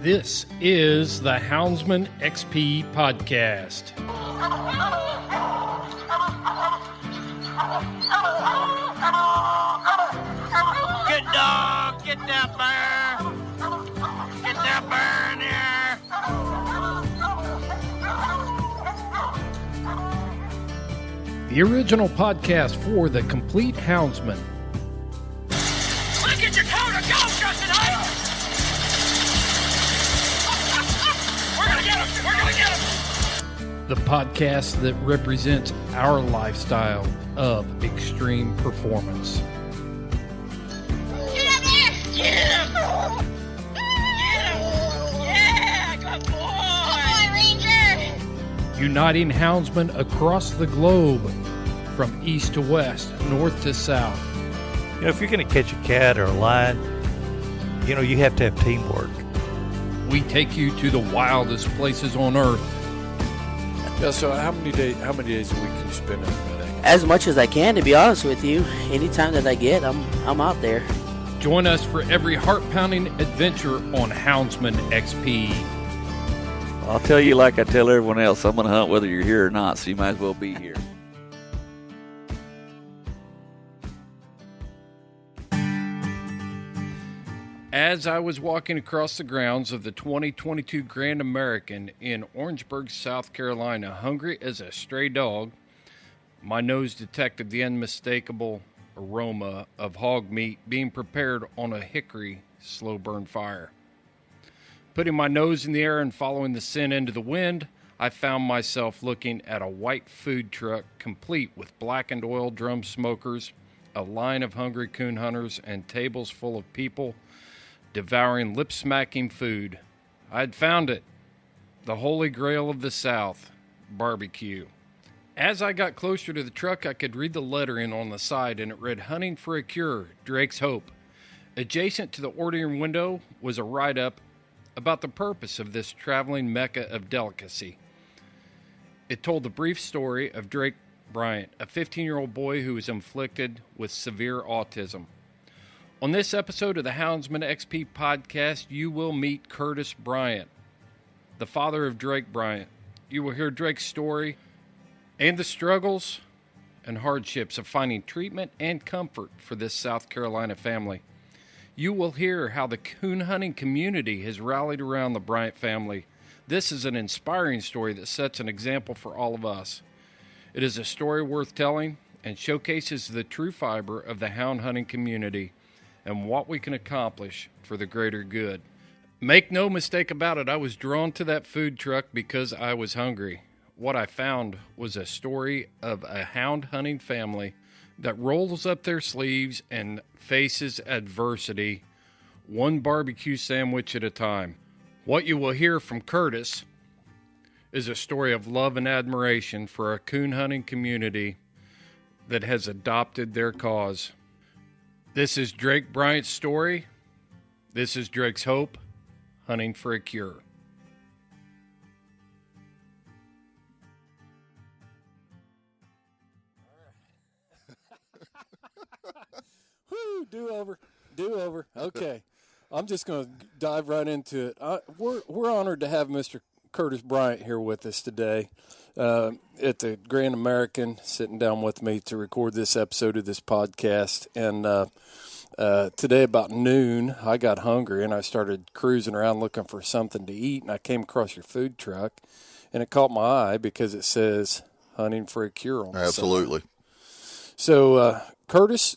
This is the Houndsman XP podcast. Good dog, get that bear. Get that bear in here. The original podcast for the complete Houndsman. Look at your coat of go, Justin Hyatt. We're gonna get him. We're gonna get him. The podcast that represents our lifestyle of extreme performance. Get him there. Get him. Get him. Yeah, good boy. Good boy, Ranger. Uniting houndsmen across the globe, from east to west, north to south. You know, if you're going to catch a cat or a lion, you know, you have to have teamwork. We take you to the wildest places on earth. Yeah, so how many days a week can you spend in the Mecca? As much as I can, to be honest with you. Anytime that I get, I'm out there. Join us for every heart-pounding adventure on Houndsman XP. I'll tell you like I tell everyone else, I'm going to hunt whether you're here or not, so you might as well be here. As I was walking across the grounds of the 2022 Grand American in Orangeburg, South Carolina, hungry as a stray dog, my nose detected the unmistakable aroma of hog meat being prepared on a hickory slow burn fire. Putting my nose in the air and following the scent into the wind, I found myself looking at a white food truck complete with blackened oil drum smokers, a line of hungry coon hunters, and tables full of people devouring lip-smacking food. I'd found it. The Holy Grail of the South, barbecue. As I got closer to the truck, I could read the lettering on the side, and it read, "Hunting for a Cure, Drake's Hope." Adjacent to the ordering window was a write-up about the purpose of this traveling Mecca of delicacy. It told the brief story of Drake Bryant, a 15-year-old boy who was inflicted with severe autism. On this episode of the Houndsman XP podcast, you will meet Curtis Bryant, the father of Drake Bryant. You will hear Drake's story and the struggles and hardships of finding treatment and comfort for this South Carolina family. You will hear how the coon hunting community has rallied around the Bryant family. This is an inspiring story that sets an example for all of us. It is a story worth telling and showcases the true fiber of the hound hunting community and what we can accomplish for the greater good. Make no mistake about it, I was drawn to that food truck because I was hungry. What I found was a story of a hound hunting family that rolls up their sleeves and faces adversity, one barbecue sandwich at a time. What you will hear from Curtis is a story of love and admiration for a coon hunting community that has adopted their cause. This is Drake Bryant's story. This is Drake's Hope, hunting for a cure. Woo, do over. Okay. I'm just going to dive right into it. We're honored to have Mr. Curtis Bryant here with us today at the Grand American, sitting down with me to record this episode of this podcast. And today about noon, I got hungry and I started cruising around looking for something to eat. And I came across your food truck, and it caught my eye because it says "Hunting for a Cure" on it. Absolutely. So, Curtis,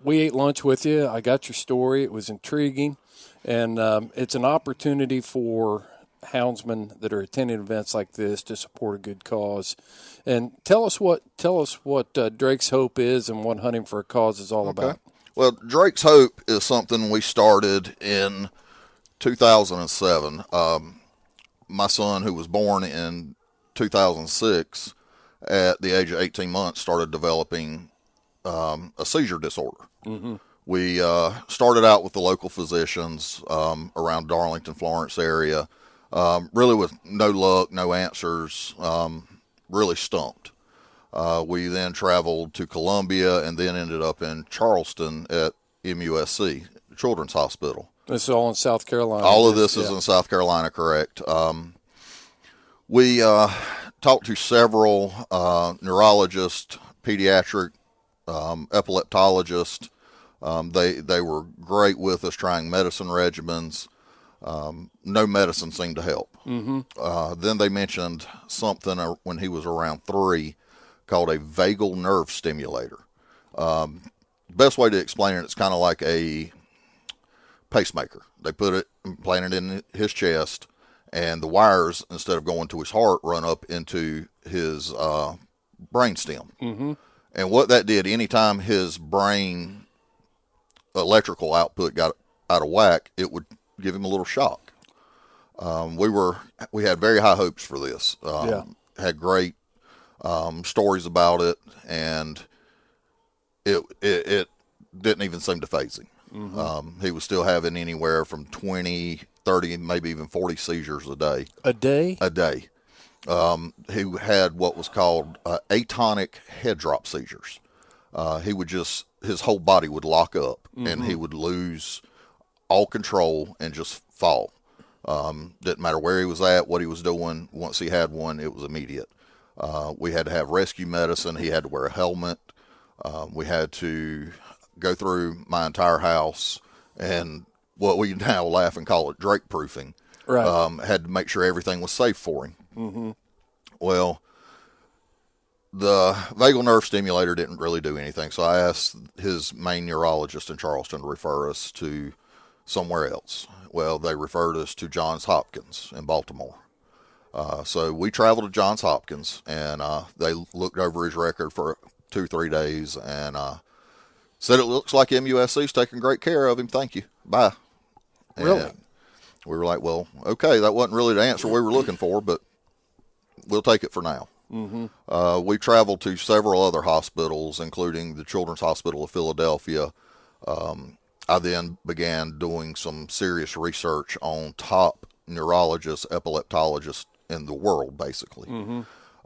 we ate lunch with you. I got your story. It was intriguing. And it's an opportunity for houndsmen that are attending events like this to support a good cause. And tell us what Drake's Hope is and what Hunting for a Cause is all about. Well, Drake's Hope is something we started in 2007. My son, who was born in 2006, at the age of 18 months, started developing a seizure disorder. Mm-hmm. We started out with the local physicians around Darlington, Florence area, really with no luck, no answers, really stumped. We then traveled to Columbia and then ended up in Charleston at MUSC, Children's Hospital. This is all in South Carolina. All of this is in South Carolina, correct. We talked to several neurologists, pediatric epileptologists. They were great with us trying medicine regimens. No medicine seemed to help. Then they mentioned something when he was around 3 called a vagal nerve stimulator. Best way to explain it, it's kind of like a pacemaker. They put it, implant it in his chest, and the wires, instead of going to his heart, run up into his brain stem. And what that did, anytime his brain electrical output got out of whack, it would give him a little shock. We had very high hopes for this. Had great stories about it, and it didn't even seem to faze him. He was still having anywhere from 20, 30, maybe even 40 seizures a day. A day? A day. He had what was called atonic head drop seizures. His whole body would lock up, and he would lose all control and just fall. Didn't matter where he was at, what he was doing. Once he had one, it was immediate. We had to have rescue medicine. He had to wear a helmet. We had to go through my entire house, and what we now laugh and call it Drake proofing. Right. Had to make sure everything was safe for him. Well, the vagal nerve stimulator didn't really do anything, so I asked his main neurologist in Charleston to refer us to somewhere else. Well, they referred us to Johns Hopkins in Baltimore. So we traveled to Johns Hopkins, and they looked over his record for 2-3 days, and said it looks like MUSC's taking great care of him. Thank you. Bye. Really? And we were like, well, okay, that wasn't really the answer we were looking for, but we'll take it for now. We traveled to several other hospitals, including the Children's Hospital of Philadelphia. I then began doing some serious research on top neurologists, epileptologists in the world, basically.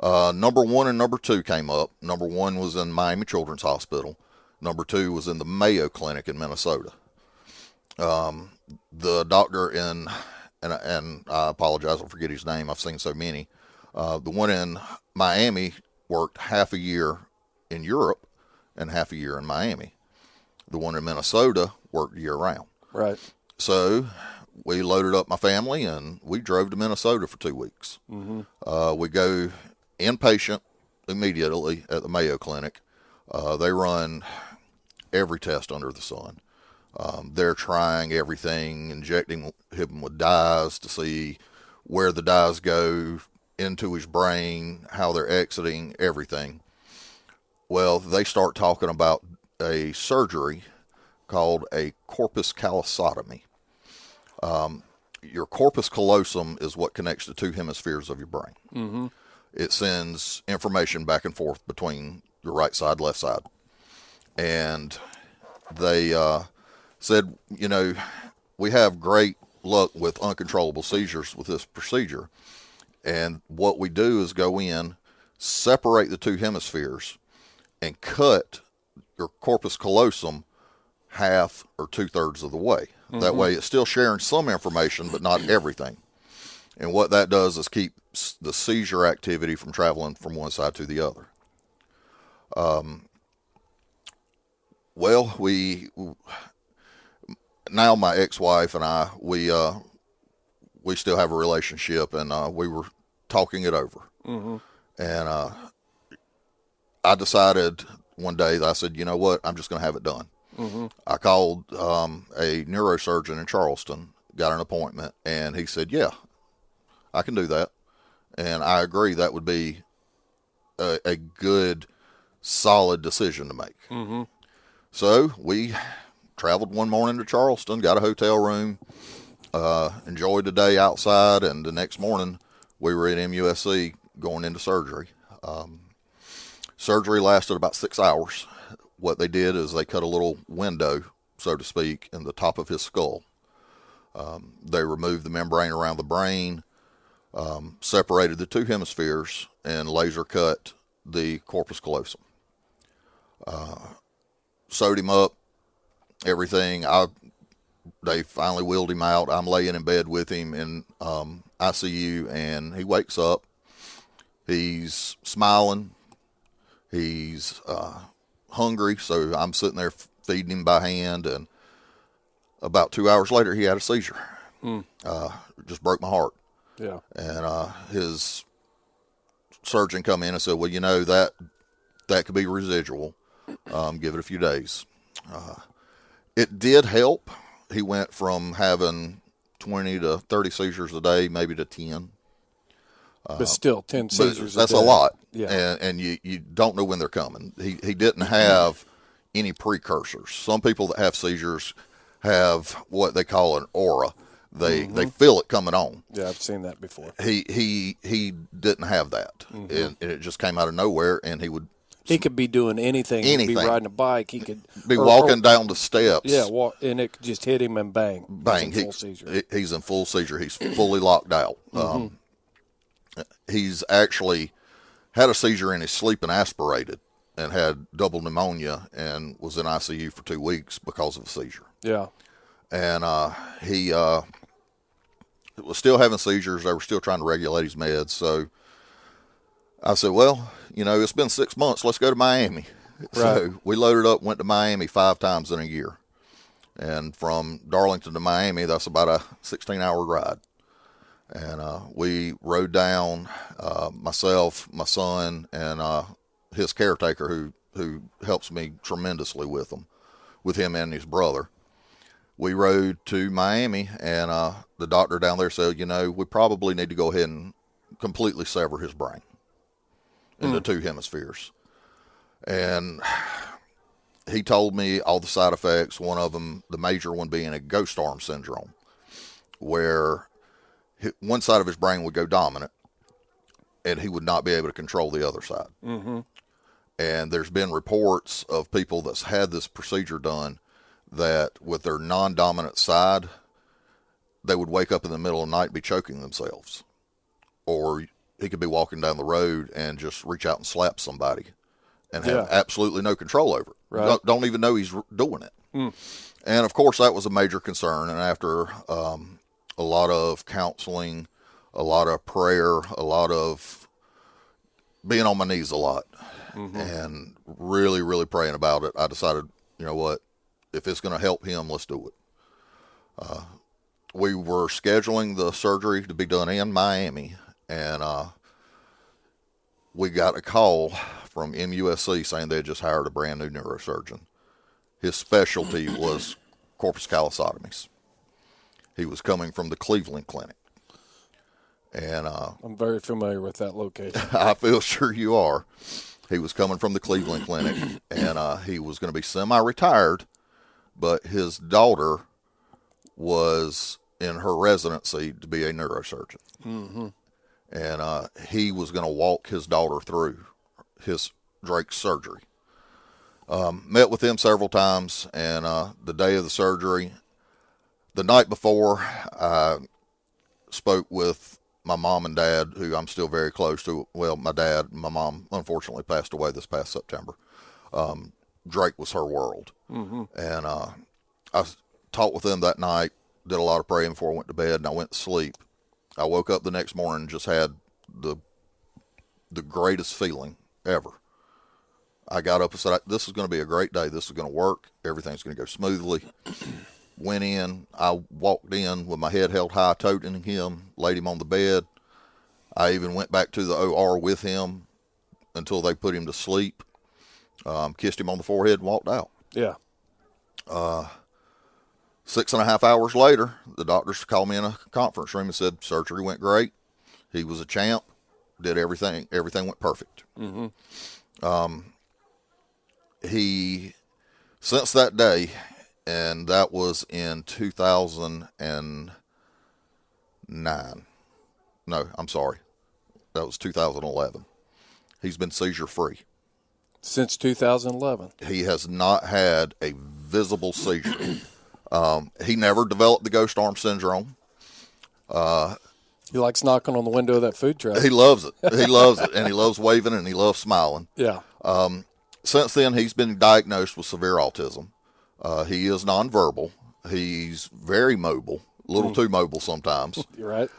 Number 1 and number 2 came up. Number 1 was in Miami Children's Hospital. Number 2 was in the Mayo Clinic in Minnesota. The doctor and I apologize, I'll forget his name. I've seen so many. The one in Miami worked half a year in Europe and half a year in Miami. The one in Minnesota worked year round. Right. So we loaded up my family and we drove to Minnesota for 2 weeks. We go inpatient immediately at the Mayo Clinic. They run every test under the sun. They're trying everything, injecting him with dyes to see where the dyes go into his brain, how they're exiting, everything. Well, they start talking about a surgery called a corpus callosotomy. Your corpus callosum is what connects the 2 hemispheres of your brain. It sends information back and forth between your right side, left side. And they said, we have great luck with uncontrollable seizures with this procedure. And what we do is go in, separate the 2 hemispheres, and cut your corpus callosum half or 2/3 of the way. That way it's still sharing some information, but not everything. And what that does is keep the seizure activity from traveling from one side to the other. Well, now my ex-wife and I, we still have a relationship, and we were talking it over. And I decided one day that I said, you know what, I'm just going to have it done. I called a neurosurgeon in Charleston, got an appointment, and he said, yeah, I can do that. And I agree that would be a good, solid decision to make. So we traveled one morning to Charleston, got a hotel room, enjoyed the day outside, and the next morning we were at MUSC going into surgery. Surgery lasted about 6 hours. What they did is they cut a little window, so to speak, in the top of his skull. They removed the membrane around the brain, separated the 2 hemispheres, and laser cut the corpus callosum. Sewed him up, everything. I they finally wheeled him out. I'm laying in bed with him in ICU, and he wakes up. He's smiling. He's hungry, so I'm sitting there feeding him by hand, and about 2 hours later, he had a seizure. Just broke my heart. Yeah. And his surgeon come in and said, well, that could be residual. Give it a few days. It did help. He went from having 20 to 30 seizures a day, maybe to 10. But still, 10 seizures that's a day. A lot. Yeah. And you don't know when they're coming. He didn't have any precursors. Some people that have seizures have what they call an aura. They feel it coming on. Yeah, I've seen that before. He didn't have that. And it just came out of nowhere, and he could be doing anything. He could be riding a bike. He could be walking down the steps. Yeah, and it could just hit him and bang. Bang. He's in full seizure. He's in full seizure. He's fully locked out. He's actually had a seizure in his sleep and aspirated, and had double pneumonia, and was in ICU for 2 weeks because of a seizure. Yeah. And he was still having seizures. They were still trying to regulate his meds. So I said, well, it's been 6 months. Let's go to Miami. Right. So we loaded up, went to Miami 5 times in a year. And from Darlington to Miami, that's about a 16-hour ride. And we rode down, myself, my son, and his caretaker, who helps me tremendously with him and his brother. We rode to Miami, and the doctor down there said, we probably need to go ahead and completely sever his brain into 2 hemispheres. And he told me all the side effects, one of them, the major one being a ghost arm syndrome, where one side of his brain would go dominant, and he would not be able to control the other side. And there's been reports of people that's had this procedure done that with their non-dominant side, they would wake up in the middle of the night and be choking themselves. Or he could be walking down the road and just reach out and slap somebody and have absolutely no control over it. Right. Don't even know he's doing it. And, of course, that was a major concern. And after a lot of counseling, a lot of prayer, a lot of being on my knees a lot, and really, really praying about it, I decided, you know what? If it's going to help him, let's do it. We were scheduling the surgery to be done in Miami, and we got a call from MUSC saying they had just hired a brand new neurosurgeon. His specialty was corpus callosotomies. He was coming from the Cleveland Clinic. And I'm very familiar with that location. I feel sure you are. He was coming from the Cleveland Clinic, and he was going to be semi-retired, but his daughter was in her residency to be a neurosurgeon. And he was going to walk his daughter through his Drake's surgery. Met with him several times, and the day of the surgery, the night before, I spoke with my mom and dad, who I'm still very close to. Well, my dad, my mom, unfortunately passed away this past September. Drake was her world. And I talked with them that night, did a lot of praying before I went to bed, and I went to sleep. I woke up the next morning and just had the greatest feeling ever. I got up and said, this is going to be a great day. This is going to work. Everything's going to go smoothly. Went in. I walked in with my head held high, toting him, laid him on the bed. I even went back to the OR with him until they put him to sleep. Kissed him on the forehead and walked out. Yeah. 6.5 hours later, the doctors called me in a conference room and said surgery went great. He was a champ. Did everything. Everything went perfect. He, since that day, and that was in 2009. No, I'm sorry. That was 2011. He's been seizure free. Since 2011. He has not had a visible seizure. He never developed the ghost arm syndrome. He likes knocking on the window of that food truck. He loves it. He loves it. And he loves waving, and he loves smiling. Yeah. Since then, he's been diagnosed with severe autism. He is nonverbal. He's very mobile, a little too mobile sometimes. You're right.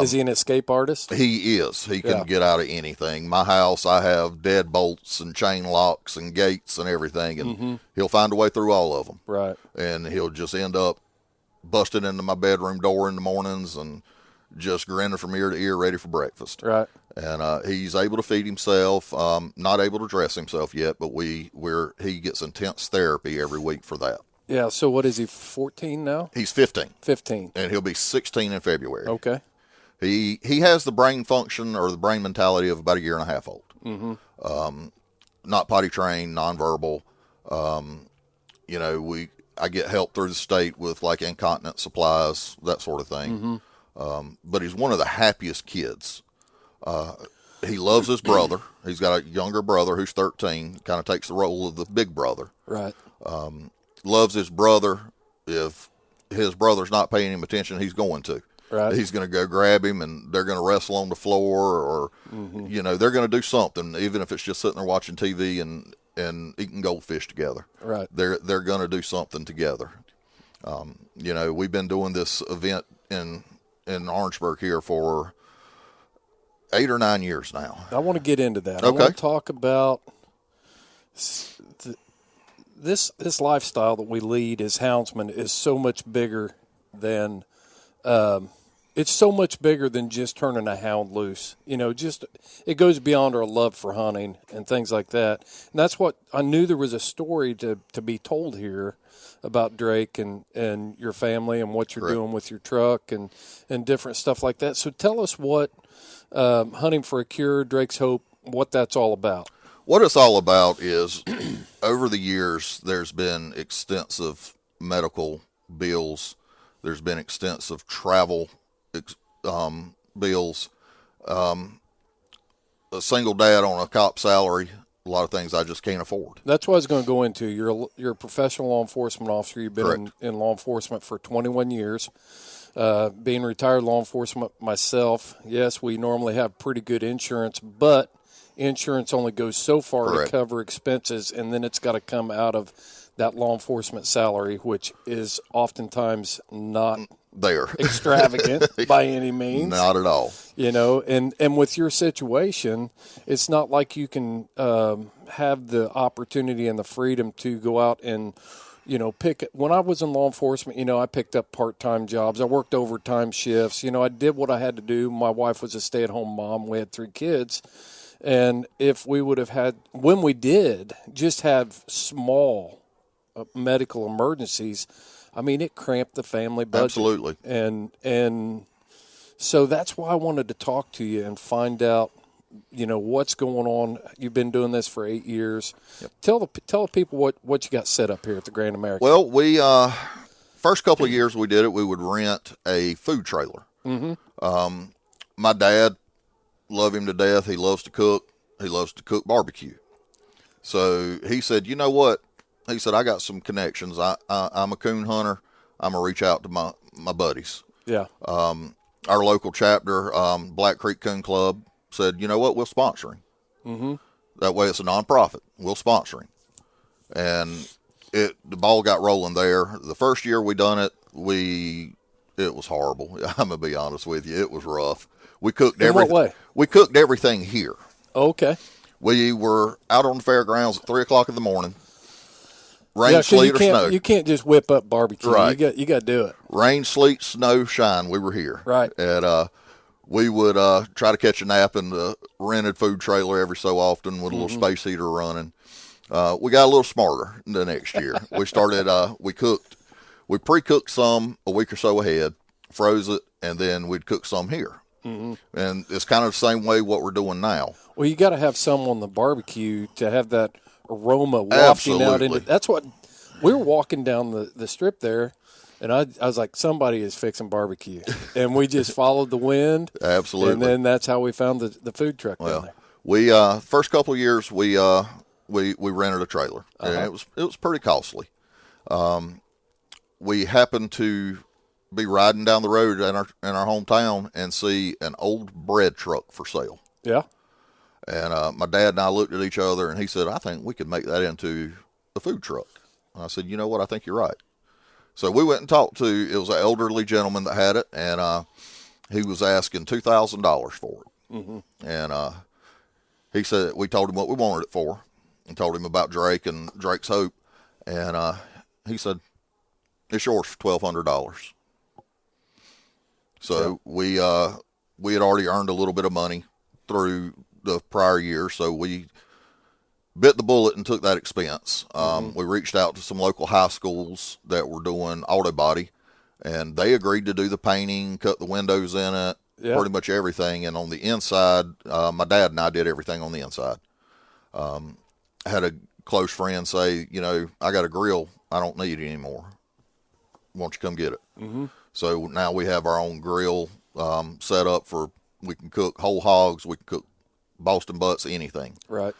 Is he an escape artist? He is. He can get out of anything. My house, I have deadbolts and chain locks and gates and everything, and he'll find a way through all of them. Right. And he'll just end up busting into my bedroom door in the mornings and just grinning from ear to ear, ready for breakfast. Right. And he's able to feed himself. Not able to dress himself yet, but he gets intense therapy every week for that. Yeah, so what is he, 14 now? He's 15. 15. And he'll be 16 in February. Okay. He has the brain function or the brain mentality of about a year and a half old. Mm-hmm. Not potty trained, nonverbal. I get help through the state with like incontinence supplies, that sort of thing. Mm-hmm. But he's one of the happiest kids. He loves his brother. He's got a younger brother who's 13, kind of takes the role of the big brother. Right. Loves his brother. If his brother's not paying him attention, he's going to. Right. He's going to go grab him, and they're going to wrestle on the floor, or they're going to do something, even if it's just sitting there watching TV and eating goldfish together. Right. They're going to do something together. We've been doing this event in Orangeburg here for 8 or 9 years now. I want to get into that. Okay. I want to talk about this lifestyle that we lead as houndsmen is so much bigger than it's so much bigger than just turning a hound loose. It goes beyond our love for hunting and things like that. And that's what I knew there was a story to be told here about Drake and your family and what you're doing with your truck and different stuff like that. So tell us what Hunting for a Cure, Drake's Hope, what that's all about. What it's all about is, over the years, there's been extensive medical bills. There's been extensive travel bills. A single dad on a cop salary, a lot of things I just can't afford. That's what I was going to go into. You're a professional law enforcement officer. You've been in law enforcement for 21 years. Being retired law enforcement myself, yes, we normally have pretty good insurance, but insurance only goes so far to cover expenses, and then it's got to come out of that law enforcement salary, which is oftentimes not there extravagant by any means. Not at all. And with your situation, it's not like you can have the opportunity and the freedom to go out and when I was in law enforcement, I picked up part-time jobs. I worked overtime shifts. I did what I had to do. My wife was a stay-at-home mom. We had 3 kids. And if we would have had, when we did, just have small medical emergencies, it cramped the family budget. Absolutely. And so that's why I wanted to talk to you and find out, what's going on. You've been doing this for 8 years. Yep. Tell the people what you got set up here at the Grand American. Well, we first couple of years we did it, we would rent a food trailer. Mm-hmm. My dad, love him to death. He loves to cook. He loves to cook barbecue. So he said, you know what? He said, I got some connections. I'm a coon hunter. I'm going to reach out to my buddies. Yeah. Our local chapter, Black Creek Coon Club, said, you know what? We'll sponsor him. Mm-hmm. That way it's a nonprofit. We'll sponsor him. And the ball got rolling there. The first year we done it, it was horrible. I'm going to be honest with you. It was rough. We cooked what way? We cooked everything here. Okay. We were out on the fairgrounds at 3:00 in the morning. Rain, sleet, or snow. You can't just whip up barbecue. Right. You got to do it. Rain, sleet, snow, shine. We were here. Right. And we would try to catch a nap in the rented food trailer every so often with a little space heater running. We got a little smarter the next year. We started. We pre-cooked some a week or so ahead, froze it, and then we'd cook some here. Mm-hmm. And it's kind of the same way what we're doing now. Well, you got to have some on the barbecue to have that aroma wafting out into. That's what we were walking down the strip there, and I was like, somebody is fixing barbecue, and we just followed the wind. Absolutely. And then that's how we found the food truck down there. We first couple of years we rented a trailer, and it was pretty costly. We happened to be riding down the road in our hometown and see an old bread truck for sale. Yeah. And my dad and I looked at each other, and he said, I think we could make that into a food truck. And I said, you know what? I think you're right. So we went and talked to, it was an elderly gentleman that had it, and he was asking $2,000 for it. Mm-hmm. And he said, we told him what we wanted it for, and told him about Drake and Drake's Hope. And he said, it's yours for $1,200. So we had already earned a little bit of money through the prior year, so we bit the bullet and took that expense. We reached out to some local high schools that were doing auto body, and they agreed to do the painting, cut the windows in it, pretty much everything. And on the inside, my dad and I did everything on the inside. I had a close friend say, I got a grill. I don't need it anymore. Why don't you come get it? Mm-hmm. So now we have our own grill set up for, we can cook whole hogs, we can cook Boston butts, anything. Right.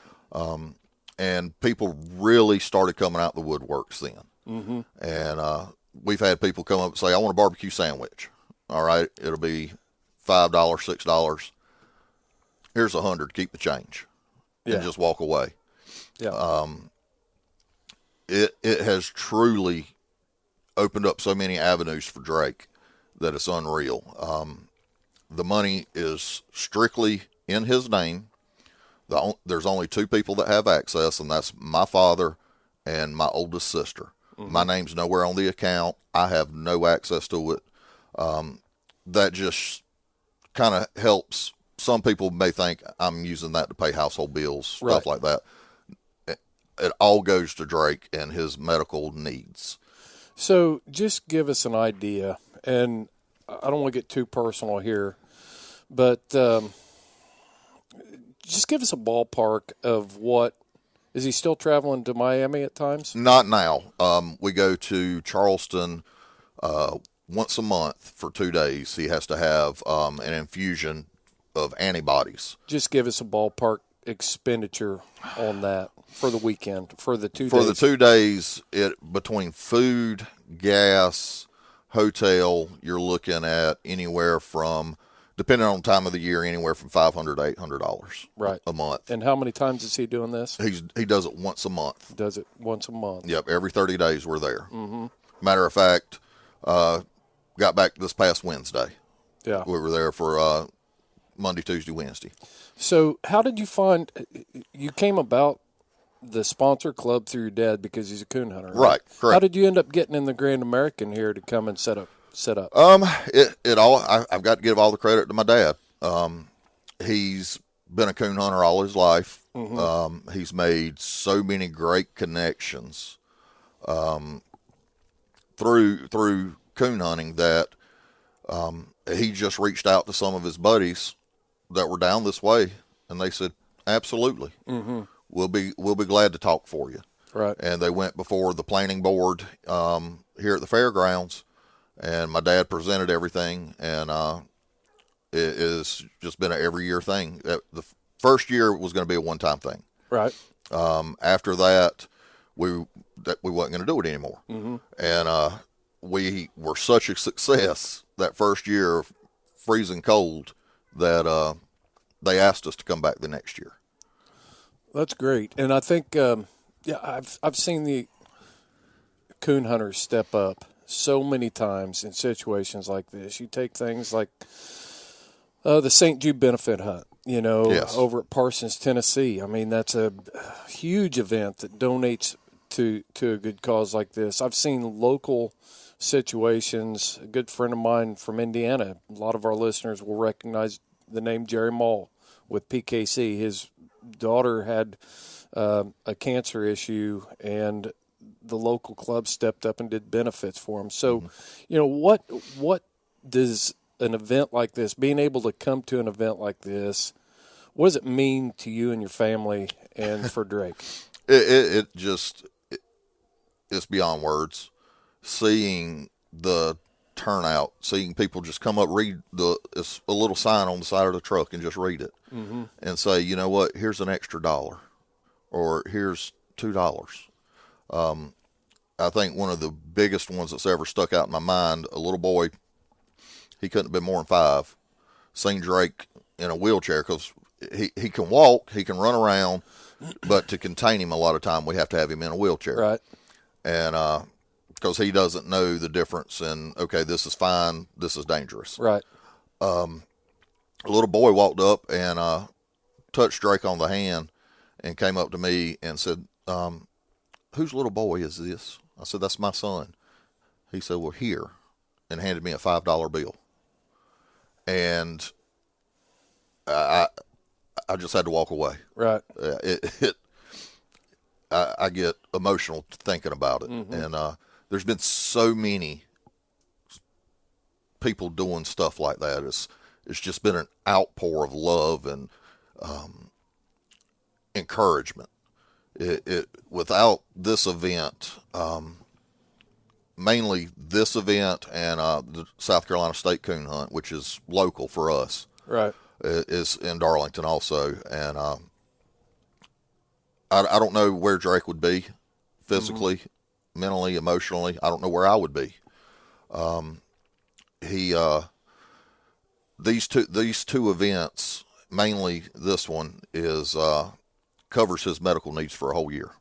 And people really started coming out the woodworks then. Mm-hmm. And we've had people come up and say, I want a barbecue sandwich. All right, it'll be $5, $6. Here's $100. Keep the change, and just walk away. Yeah. It has truly opened up so many avenues for Drake that it's unreal. The money is strictly in his name. There's only two people that have access, and that's my father and my oldest sister. Mm-hmm. My name's nowhere on the account. I have no access to it. That just kind of helps. Some people may think I'm using that to pay household bills, stuff like that. It all goes to Drake and his medical needs. So just give us an idea, and I don't want to get too personal here, but just give us a ballpark of what, is he still traveling to Miami at times? Not now. We go to Charleston once a month for 2 days. He has to have an infusion of antibodies. Just give us a ballpark expenditure on that for the weekend, for the 2 days. For the 2 days, between food, gas, hotel, you're looking at anywhere from, depending on the time of the year, anywhere from $500 to $800 a month. And how many times is he doing this? He does it once a month. Does it once a month? Yep, every 30 days we're there. Mm-hmm. Matter of fact, got back this past Wednesday. Yeah, we were there for Monday, Tuesday, Wednesday. So how did you find, you came about the sponsor club through your dad because he's a coon hunter, right? Correct. How did you end up getting in the Grand American here to come and set up? I've got to give all the credit to my dad. He's been a coon hunter all his life. Mm-hmm. He's made so many great connections through coon hunting that he just reached out to some of his buddies that were down this way, and they said, absolutely. Mm-hmm. We'll be glad to talk for you. Right. And they went before the planning board here at the fairgrounds, and my dad presented everything, and it has just been an every year thing. The first year was going to be a one-time thing. Right. After that, we wasn't going to do it anymore. Mm-hmm. And we were such a success that first year, freezing cold, that they asked us to come back the next year. That's great. And I think, I've seen the coon hunters step up so many times in situations like this. You take things like the St. Jude Benefit Hunt, over at Parsons, Tennessee. I mean, that's a huge event that donates to a good cause like this. I've seen local situations. A good friend of mine from Indiana, a lot of our listeners will recognize the name Jerry Mall with PKC. His daughter had a cancer issue, and the local club stepped up and did benefits for him. So, what does an event like this, being able to come to an event like this, what does it mean to you and your family and for Drake? It's beyond words. Seeing the turnout, seeing people just come up, read it's a little sign on the side of the truck and just read it, mm-hmm. and say, you know what, here's an extra $1, or here's $2. I think one of the biggest ones that's ever stuck out in my mind, a little boy, he couldn't have been more than 5, seen Drake in a wheelchair, because he can walk, he can run around, but to contain him a lot of time, we have to have him in a wheelchair. Right. And because he doesn't know the difference in, okay, this is fine, this is dangerous. Right. A little boy walked up and touched Drake on the hand and came up to me and said, whose little boy is this? I said, that's my son. He said, well, here, and handed me a $5 bill. And I just had to walk away. Right. I get emotional thinking about it. Mm-hmm. And there's been so many people doing stuff like that. It's just been an outpour of love and encouragement. Without this event, mainly this event and the South Carolina State Coon Hunt, which is local for us, Right. is in Darlington also. And I don't know where Drake would be physically, mentally, emotionally. I don't know where I would be. These two events, mainly this one, is covers his medical needs for a whole year.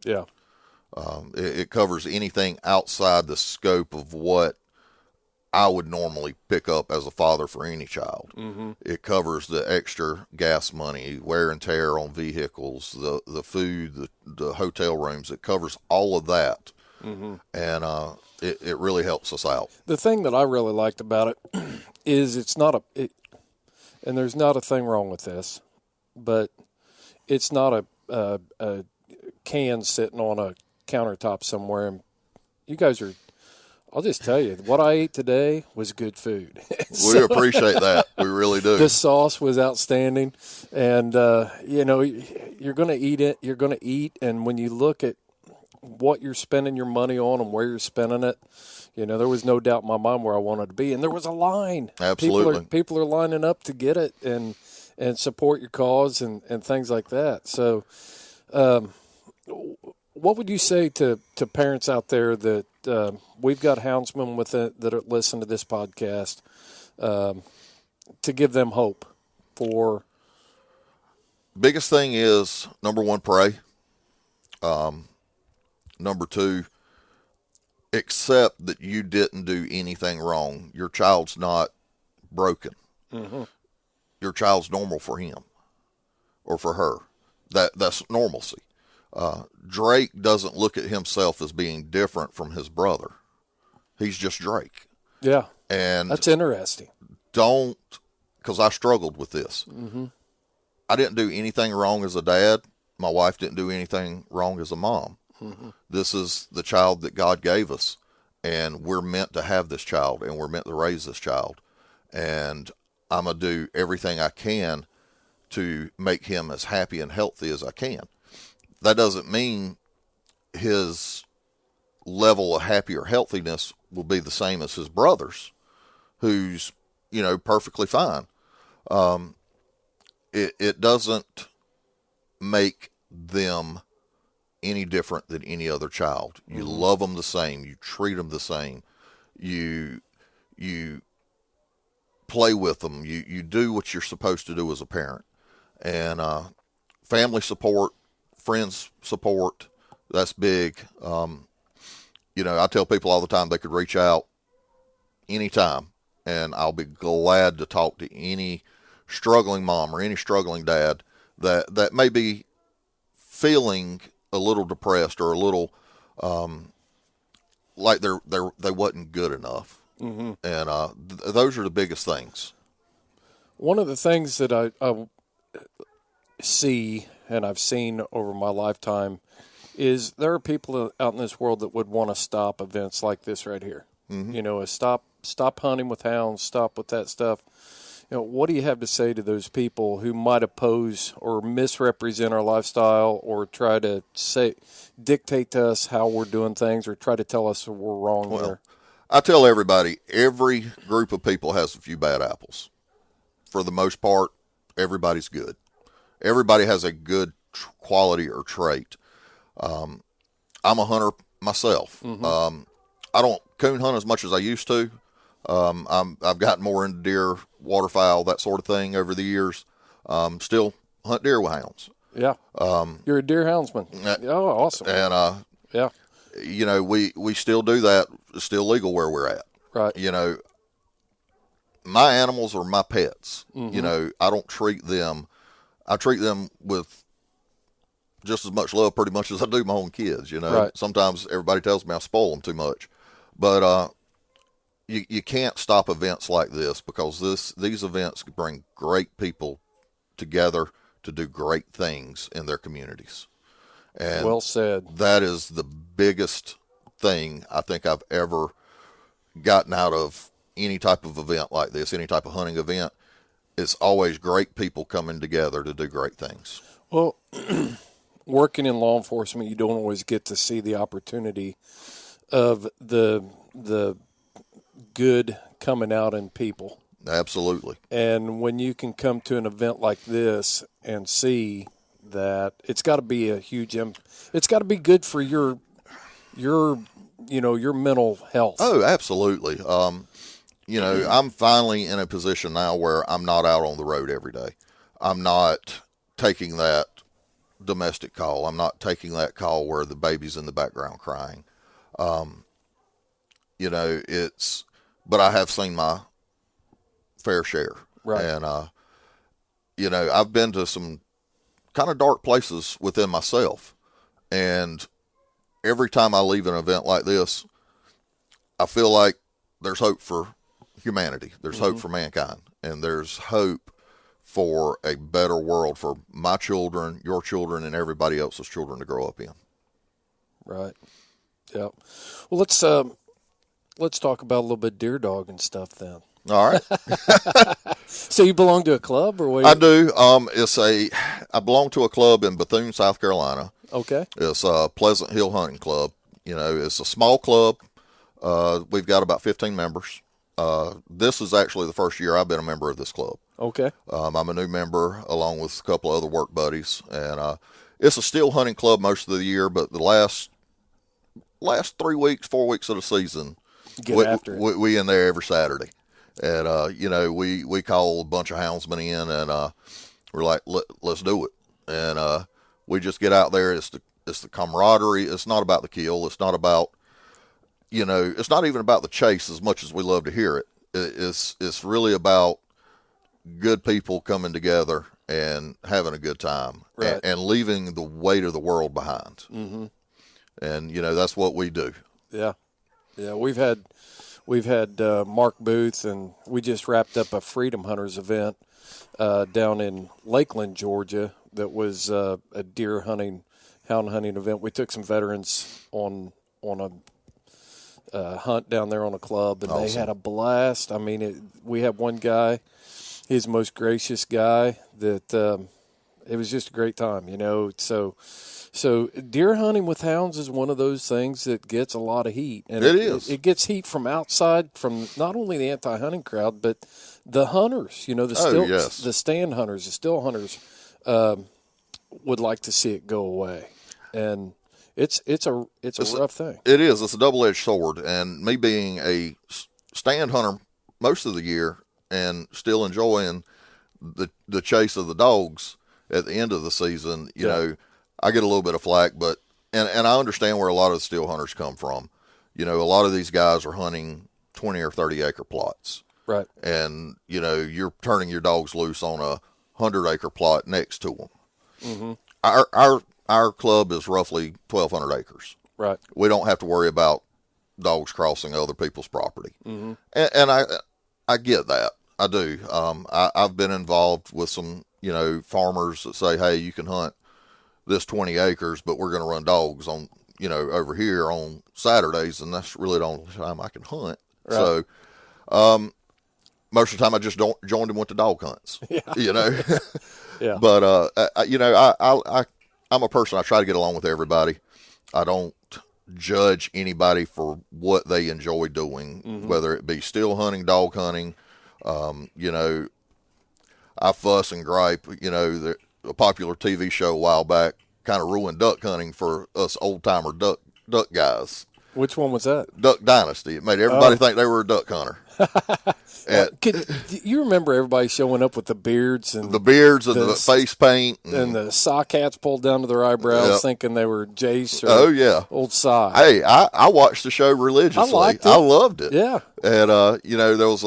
Yeah. It covers anything outside the scope of what I would normally pick up as a father for any child. Mm-hmm. It covers the extra gas money, wear and tear on vehicles, the food, the hotel rooms. It covers all of that. Mm-hmm. And it really helps us out. The thing that I really liked about it is and there's not a thing wrong with this, but it's not a can sitting on a countertop somewhere. And you guys I'll just tell you, what I ate today was good food. We appreciate that. We really do. The sauce was outstanding. And, you're going to eat it. You're going to eat. And when you look at what you're spending your money on and where you're spending it, there was no doubt in my mind where I wanted to be. And there was a line. Absolutely. People are lining up to get it and support your cause and things like that. So what would you say to parents out there that we've got houndsmen that listen to this podcast to give them hope for? Biggest thing is, number one, pray. Number two, accept that you didn't do anything wrong. Your child's not broken. Mm-hmm. Your child's normal for him or for her. That's normalcy. Drake doesn't look at himself as being different from his brother. He's just Drake. Yeah. And that's interesting. Because I struggled with this. Mm-hmm. I didn't do anything wrong as a dad. My wife didn't do anything wrong as a mom. Mm-hmm. This is the child that God gave us, and we're meant to have this child, and we're meant to raise this child. And I'm going to do everything I can to make him as happy and healthy as I can. That doesn't mean his level of happy or healthiness will be the same as his brother's, who's, perfectly fine. It doesn't make them any different than any other child. You love them the same. You treat them the same. You play with them. You do what you're supposed to do as a parent. And family support, friends support, that's big. I tell people all the time they could reach out anytime, and I'll be glad to talk to any struggling mom or any struggling dad that may be feeling a little depressed or a little like they wasn't good enough. Mm-hmm. And those are the biggest things. One of the things that I see, and I've seen over my lifetime, is there are people out in this world that would want to stop events like this right here. Mm-hmm. Stop hunting with hounds, stop with that stuff. What do you have to say to those people who might oppose or misrepresent our lifestyle or try to dictate to us how we're doing things or try to tell us we're wrong there? I tell everybody, every group of people has a few bad apples. For the most part, everybody's good. Everybody has a good quality or trait. I'm a hunter myself. Mm-hmm. I don't coon hunt as much as I used to. I've gotten more into deer, waterfowl, that sort of thing over the years. Still hunt deer with hounds. Yeah. You're a deer houndsman. Oh, awesome. And yeah, we still do that. It's still legal where we're at. Right. My animals are my pets. I don't treat them. I treat them with just as much love pretty much as I do my own kids. Right. Sometimes everybody tells me I spoil them too much, but you can't stop events like this, because these events bring great people together to do great things in their communities. And well said. That is the biggest thing I think I've ever gotten out of any type of event like this, any type of hunting event. It's always great people coming together to do great things. Well, working in law enforcement, you don't always get to see the opportunity of the good coming out in people. Absolutely. And when you can come to an event like this and see that, it's got to be a huge it's got to be good for your mental health. Oh, absolutely. I'm finally in a position now where I'm not out on the road every day. I'm not taking that domestic call. I'm not taking that call where the baby's in the background crying. But I have seen my fair share. Right. And, I've been to some kind of dark places within myself. And every time I leave an event like this, I feel like there's hope for humanity. There's hope for mankind. And there's hope for a better world for my children, your children, and everybody else's children to grow up in. Right. Yeah. Well, let's talk about a little bit of deer dog and stuff then. All right. So you belong to a club or what? I do. I belong to a club in Bethune, South Carolina. Okay. It's a Pleasant Hill Hunting Club. It's a small club. We've got about 15 members. This is actually the first year I've been a member of this club. Okay. I'm a new member along with a couple of other work buddies, and it's a still hunting club most of the year, but the last 4 weeks of the season, we in there every Saturday. And, we call a bunch of houndsmen in, and we're like, let's do it. And we just get out there. It's the camaraderie. It's not about the kill. It's not about, it's not even about the chase as much as we love to hear it. It's really about good people coming together and having a good time, right, and leaving the weight of the world behind. Mm-hmm. And, that's what we do. Yeah. Yeah. We've had Mark Booth, and we just wrapped up a Freedom Hunters event down in Lakeland, Georgia. That was a deer hunting, hound hunting event. We took some veterans on a hunt down there on a club, and They had a blast. I mean, we had one guy, he's the most gracious guy, that it was just a great time, So deer hunting with hounds is one of those things that gets a lot of heat. And it is. It gets heat from outside, from not only the anti-hunting crowd, but the hunters, the stand hunters, the still hunters would like to see it go away. And it's a rough thing. It is. It's a double-edged sword. And me being a stand hunter most of the year and still enjoying the chase of the dogs at the end of the season, I get a little bit of flack, but and I understand where a lot of the still hunters come from. A lot of these guys are hunting 20 or 30 acre plots. Right. And, you're turning your dogs loose on a 100-acre plot next to them. Mm-hmm. Our club is roughly 1,200 acres. Right. We don't have to worry about dogs crossing other people's property. Mm-hmm. And I get that. I do. I've been involved with some, farmers that say, hey, you can hunt this 20 acres, but we're going to run dogs on, over here on Saturdays, and that's really the only time I can hunt. Right. So, most of the time I just joined them with the dog hunts, Yeah. Yeah. But, I'm a person, I try to get along with everybody. I don't judge anybody for what they enjoy doing, whether it be still hunting, dog hunting. I fuss and gripe, a popular TV show a while back kind of ruined duck hunting for us old timer duck guys. Which one was that? Duck Dynasty. It made everybody think they were a duck hunter. You remember everybody showing up with the beards and the face paint and the sock hats pulled down to their eyebrows, thinking they were Jace or Old Sock. Hey, I watched the show religiously. I liked it. I loved it. Yeah. And there was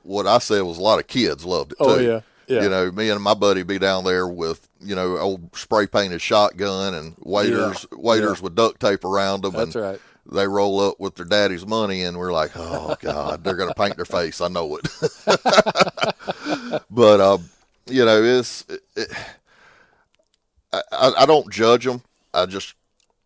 what I said was a lot of kids loved it too. Oh yeah. Yeah. Me and my buddy be down there with old spray painted shotgun and waiters with duct tape around them. That's right. They roll up with their daddy's money, and we're like, oh, God, they're going to paint their face. I know it. But, I don't judge them. I just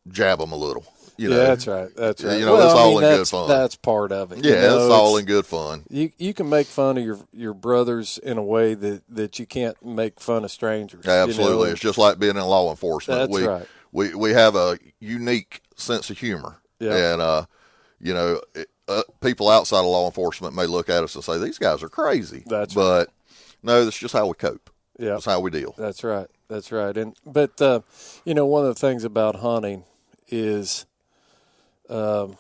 jab them a little. That's right. That's right. It's all in good fun. That's part of it. Yeah, it's all in good fun. You can make fun of your brothers in a way that you can't make fun of strangers. Absolutely. It's just like being in law enforcement. That's right. We have a unique sense of humor. Yeah. And, people outside of law enforcement may look at us and say, these guys are crazy. But no, that's just how we cope. Yeah. That's how we deal. That's right. That's right. But one of the things about hunting is, man,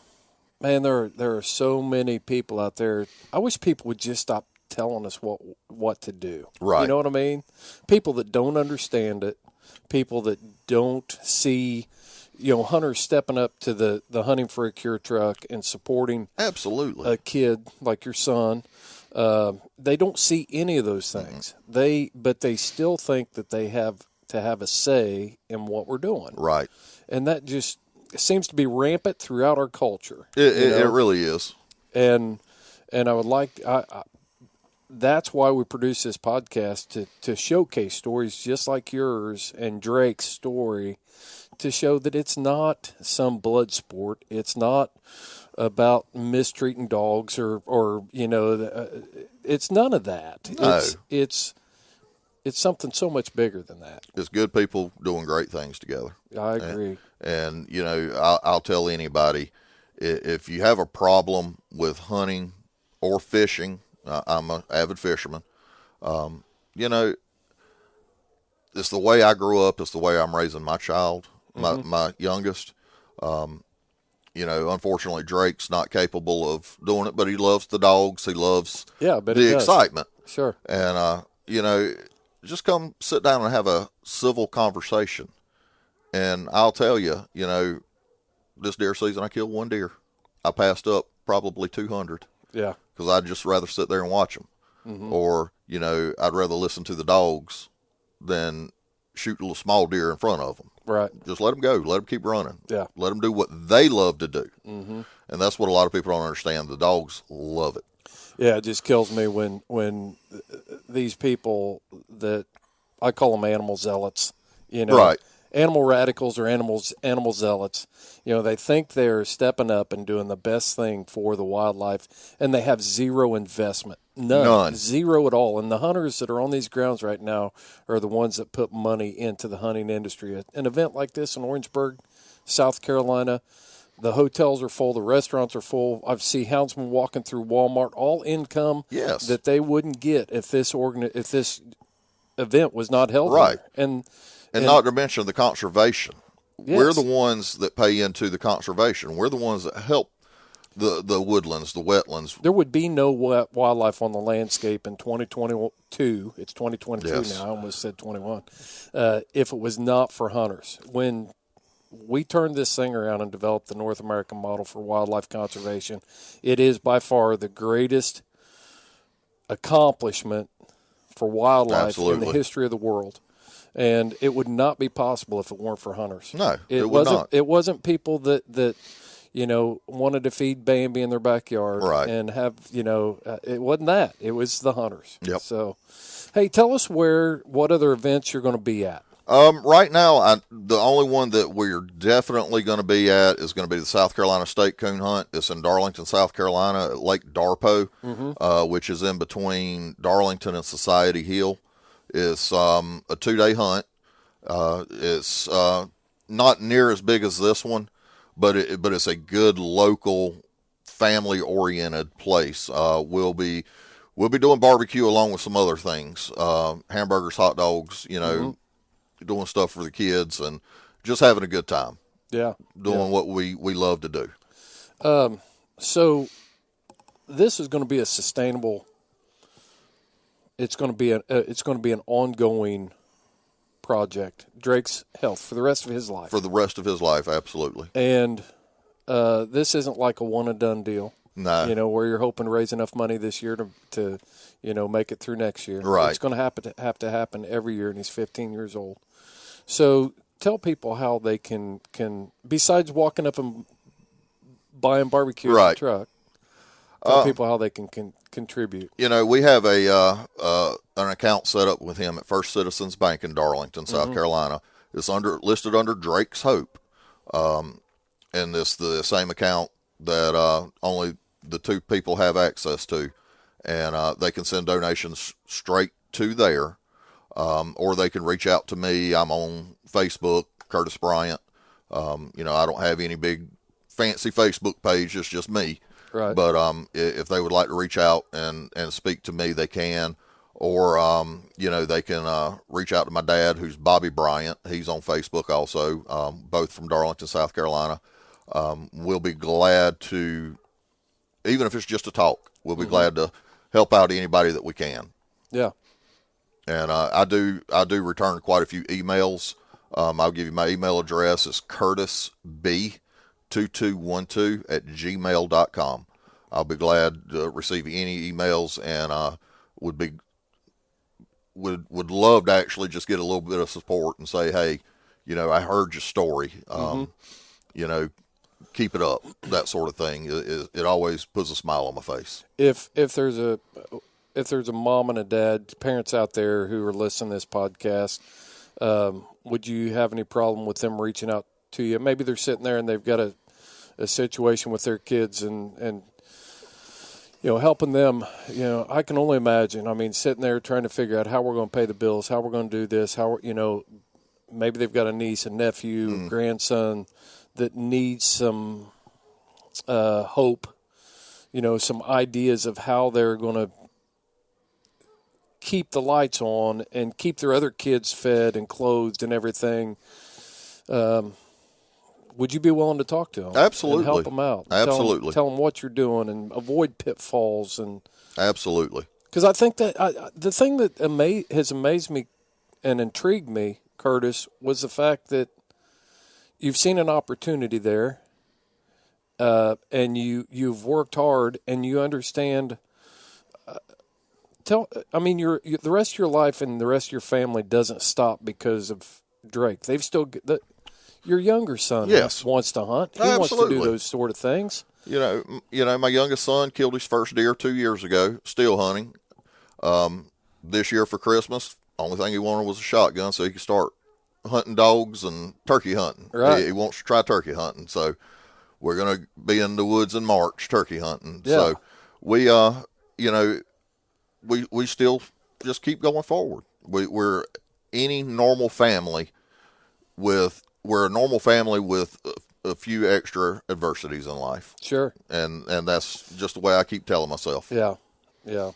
there are so many people out there. I wish people would just stop telling us what to do. Right. You know what I mean? People that don't understand it, people that don't see hunters stepping up to the Hunting for a Cure truck and supporting absolutely a kid like your son. They don't see any of those things. But they still think that they have to have a say in what we're doing. Right. And that just seems to be rampant throughout our culture. It really is. And I would like that's why we produce this podcast to showcase stories just like yours and Drake's story, to show that it's not some blood sport. It's not about mistreating dogs or it's none of that. No. It's something so much bigger than that. It's good people doing great things together. I agree. And I'll tell anybody, if you have a problem with hunting or fishing, I'm an avid fisherman. It's the way I grew up. It's the way I'm raising my child. My youngest, unfortunately Drake's not capable of doing it, but he loves the dogs. He loves the excitement. Sure. And, just come sit down and have a civil conversation. And I'll tell you, this deer season I killed one deer. I passed up probably 200. Yeah. Because I'd just rather sit there and watch them. Mm-hmm. Or, I'd rather listen to the dogs than shoot a little small deer in front of them. Right. Just let them go. Let them keep running. Yeah. Let them do what they love to do. Mm-hmm. And that's what a lot of people don't understand. The dogs love it. Yeah, it just kills me when these people that I call them animal zealots, right. Animal radicals or animal zealots, they think they're stepping up and doing the best thing for the wildlife, and they have zero investment. None. Zero at all. And the hunters that are on these grounds right now are the ones that put money into the hunting industry. An event like this in Orangeburg, South Carolina, the hotels are full, the restaurants are full. I see Houndsman walking through Walmart, all income that they wouldn't get if this event was not held right. there. And not to mention the conservation. Yes. We're the ones that pay into the conservation. We're the ones that help the woodlands, the wetlands. There would be no wildlife on the landscape in 2022. It's 2022 now. I almost said 21. If it was not for hunters. When we turned this thing around and developed the North American model for wildlife conservation, it is by far the greatest accomplishment for wildlife in the history of the world. And it would not be possible if it weren't for hunters. No, it would not. It wasn't people that wanted to feed Bambi in their backyard and have, it wasn't that. It was the hunters. Yep. So, hey, tell us what other events you're going to be at. Right now, the only one that we're definitely going to be at is going to be the South Carolina State Coon Hunt. It's in Darlington, South Carolina, at Lake Darpo, which is in between Darlington and Society Hill. It's a 2-day hunt. It's not near as big as this one, but it's a good local, family-oriented place. We'll be doing barbecue along with some other things, hamburgers, hot dogs, doing stuff for the kids and just having a good time. Yeah. Doing what we love to do. So this is going to be a sustainable. It's going to be an ongoing project. Drake's health for the rest of his life. For the rest of his life, absolutely. And this isn't like a one and done deal. No. You know, where you're hoping to raise enough money this year to make it through next year. Right. It's going to have to happen every year, and he's 15 years old. So tell people how they can besides walking up and buying barbecue in the truck. Tell people how they can contribute. You know, we have an account set up with him at First Citizens Bank in Darlington, South Carolina. It's listed under Drake's Hope, and this the same account that only the two people have access to, and they can send donations straight to there, or they can reach out to me. I'm on Facebook, Curtis Bryant. I don't have any big fancy Facebook page. It's just me. Right. But if they would like to reach out and speak to me, they can. Or, they can reach out to my dad, who's Bobby Bryant. He's on Facebook also, both from Darlington, South Carolina. We'll be glad to, even if it's just a talk, we'll be glad to help out anybody that we can. Yeah. And I do return quite a few emails. I'll give you my email address. It's curtisb2212@gmail.com. I'll be glad to receive any emails, and would love to actually just get a little bit of support and say, hey, I heard your story. Keep it up, that sort of thing. It always puts a smile on my face. If there's a mom and a dad, parents out there who are listening to this podcast, would you have any problem with them reaching out to you? Maybe they're sitting there and they've got a situation with their kids and helping them. I can only imagine. I mean, sitting there trying to figure out how we're going to pay the bills, how we're going to do this, maybe they've got a niece, a nephew, grandson that needs some hope, some ideas of how they're going to keep the lights on and keep their other kids fed and clothed and everything. Would you be willing to talk to them? Absolutely. And help them out? Absolutely. Tell them what you're doing and avoid pitfalls. Absolutely. Because I think that the thing that has amazed me and intrigued me, Curtis, was the fact that you've seen an opportunity there, and you've worked hard, and you understand. The rest of your life and the rest of your family doesn't stop because of Drake. They've still your younger son wants to hunt. He wants to do those sort of things. My youngest son killed his first deer 2 years ago, still hunting. This year for Christmas, only thing he wanted was a shotgun so he could start hunting dogs and turkey hunting. Right. He wants to try turkey hunting. So we're going to be in the woods in March turkey hunting. Yeah. So we still just keep going forward. We're any normal family we're a normal family with a few extra adversities in life. Sure. And that's just the way I keep telling myself. Yeah. Yeah.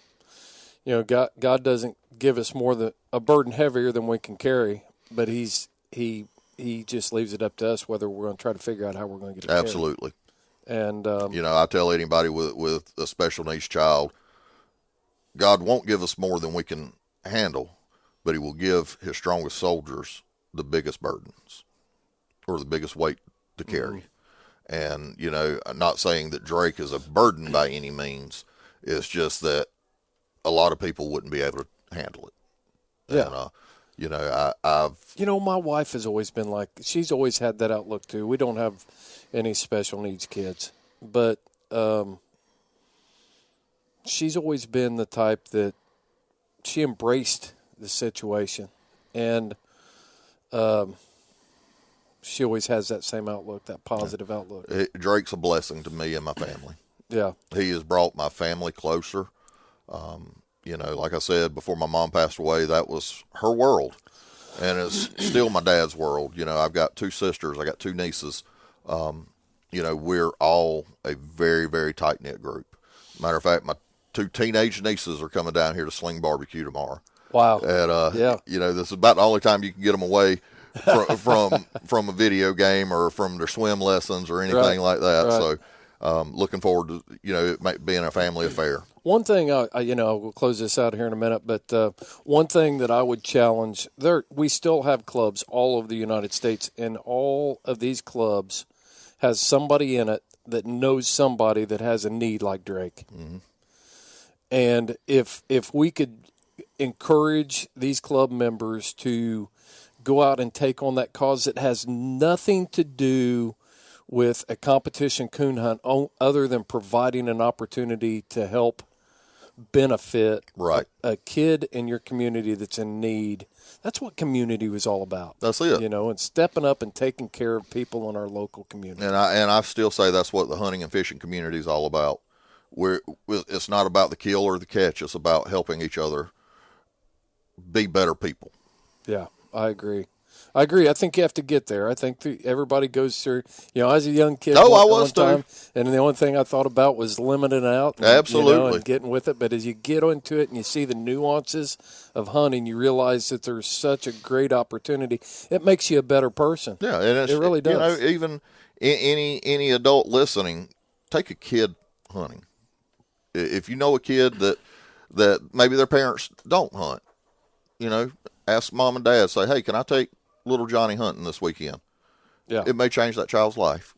God doesn't give us more than a burden heavier than we can carry, but he just leaves it up to us whether we're going to try to figure out how we're going to get it Absolutely. Carried. And I tell anybody with a special needs child, God won't give us more than we can handle, but he will give his strongest soldiers the biggest burdens or the biggest weight to carry. And, I'm not saying that Drake is a burden by any means. It's just that a lot of people wouldn't be able to handle it. Yeah. And, my wife has always been like, she's always had that outlook too. We don't have any special needs kids, but she's always been the type that she embraced the situation, and she always has that same outlook, that positive outlook. Drake's a blessing to me and my family. Yeah. He has brought my family closer. Like I said, before my mom passed away, that was her world. And it's still my dad's world. I've got two sisters. I got two nieces. We're all a very, very tight-knit group. Matter of fact, my two teenage nieces are coming down here to Sling Barbecue tomorrow. Wow. And, yeah. This is about the only time you can get them away from a video game or from their swim lessons or anything like that. Right. So looking forward to, it being a family affair. One thing, we'll close this out here in a minute, but one thing that I would challenge, we still have clubs all over the United States, and all of these clubs has somebody in it that knows somebody that has a need like Drake. Mm-hmm. And if we could encourage these club members to go out and take on that cause that has nothing to do with a competition coon hunt other than providing an opportunity to help benefit a kid in your community that's in need. That's what community was all about. That's it. And stepping up and taking care of people in our local community. And I still say that's what the hunting and fishing community is all about. It's not about the kill or the catch. It's about helping each other be better people. Yeah, I agree. I think you have to get there. I think everybody goes through, I was a young kid I was one time, and the only thing I thought about was limiting it out. Absolutely. And getting with it. But as you get into it and you see the nuances of hunting, you realize that there's such a great opportunity. It makes you a better person. Yeah, and it really does. Even any adult listening, take a kid hunting. If you know a kid that maybe their parents don't hunt, ask mom and dad, say, hey, can I take little Johnny hunting this weekend? Yeah. It may change that child's life.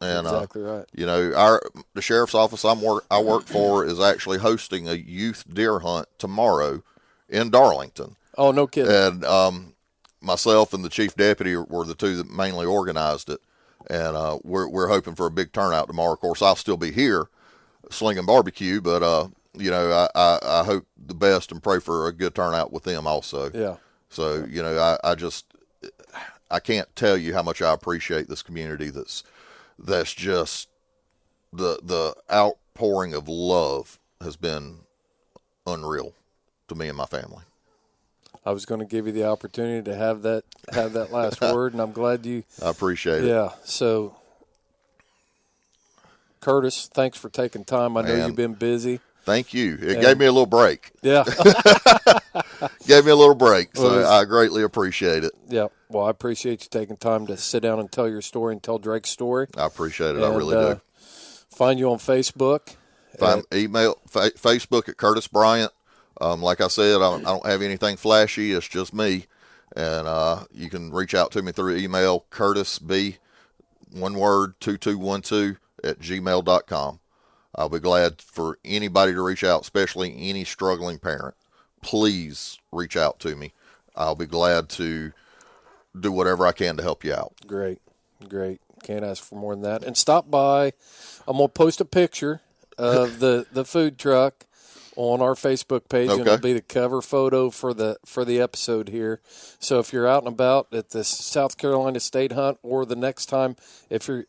And, exactly right. The sheriff's office I work for is actually hosting a youth deer hunt tomorrow in Darlington. Oh, no kidding. And myself and the chief deputy were the two that mainly organized it. And we're hoping for a big turnout tomorrow. Of course, I'll still be here slinging barbecue, but I hope the best and pray for a good turnout with them also. Yeah. So, I can't tell you how much I appreciate this community that's just the outpouring of love has been unreal to me and my family. I was going to give you the opportunity to have that last word, and I'm glad you. I appreciate it. Yeah. So, Curtis, thanks for taking time. I know you've been busy. Thank you. It gave me a little break. Yeah. Gave me a little break, so I greatly appreciate it. Yeah. Well, I appreciate you taking time to sit down and tell your story and tell Drake's story. I appreciate it. I really do. Find you on Facebook. Facebook at Curtis Bryant. Like I said, I don't have anything flashy. It's just me. And you can reach out to me through email, curtisb, one word, 2212 at gmail.com. I'll be glad for anybody to reach out, especially any struggling parent. Please reach out to me. I'll be glad to do whatever I can to help you out. Great. Can't ask for more than that. And stop by. I'm going to post a picture of the food truck on our Facebook page, and it'll be the cover photo for the episode here. So if you're out and about at the South Carolina State Hunt, or the next time you're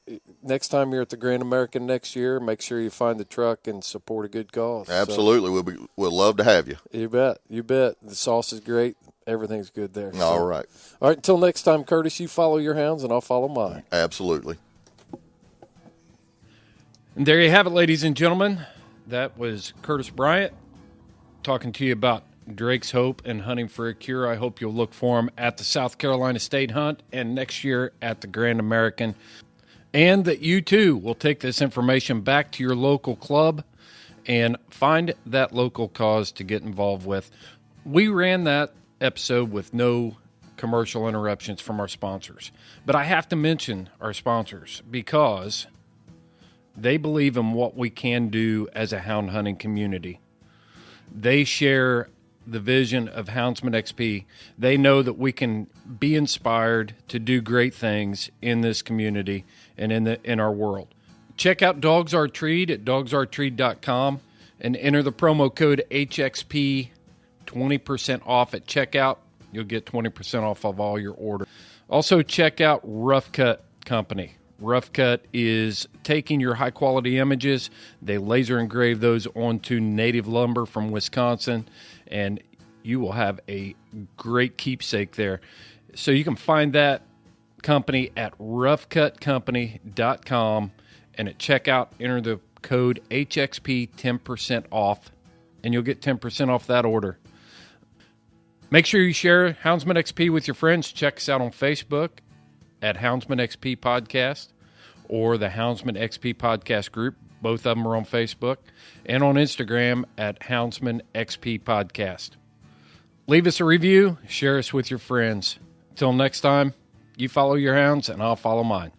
at the Grand American next year, make sure you find the truck and support a good cause. Absolutely, we'll love to have you. You bet. The sauce is great. Everything's good there. All right. Until next time, Curtis, you follow your hounds and I'll follow mine. Absolutely. And there you have it, ladies and gentlemen. That was Curtis Bryant talking to you about Drake's Hope and hunting for a cure. I hope you'll look for him at the South Carolina State Hunt and next year at the Grand American. And that you, too, will take this information back to your local club and find that local cause to get involved with. We ran that episode with no commercial interruptions from our sponsors. But I have to mention our sponsors because they believe in what we can do as a hound hunting community. They share the vision of Houndsman XP. They know that we can be inspired to do great things in this community and in our world. Check out Dogs Are Treed at dogsaretreed.com and enter the promo code HXP 20% off at checkout. You'll get 20% off of all your orders. Also, check out Rough Cut Company. Rough Cut is taking your high-quality images. They laser engrave those onto native lumber from Wisconsin, and you will have a great keepsake there. So you can find that company at roughcutcompany.com, and at checkout, enter the code HXP 10% off, and you'll get 10% off that order. Make sure you share Houndsman XP with your friends. Check us out on Facebook at Houndsman XP Podcast, or the Houndsman XP podcast group. Both of them are on Facebook and on Instagram at Houndsman XP Podcast. Leave us a review, share us with your friends. Till next time, you follow your hounds and I'll follow mine.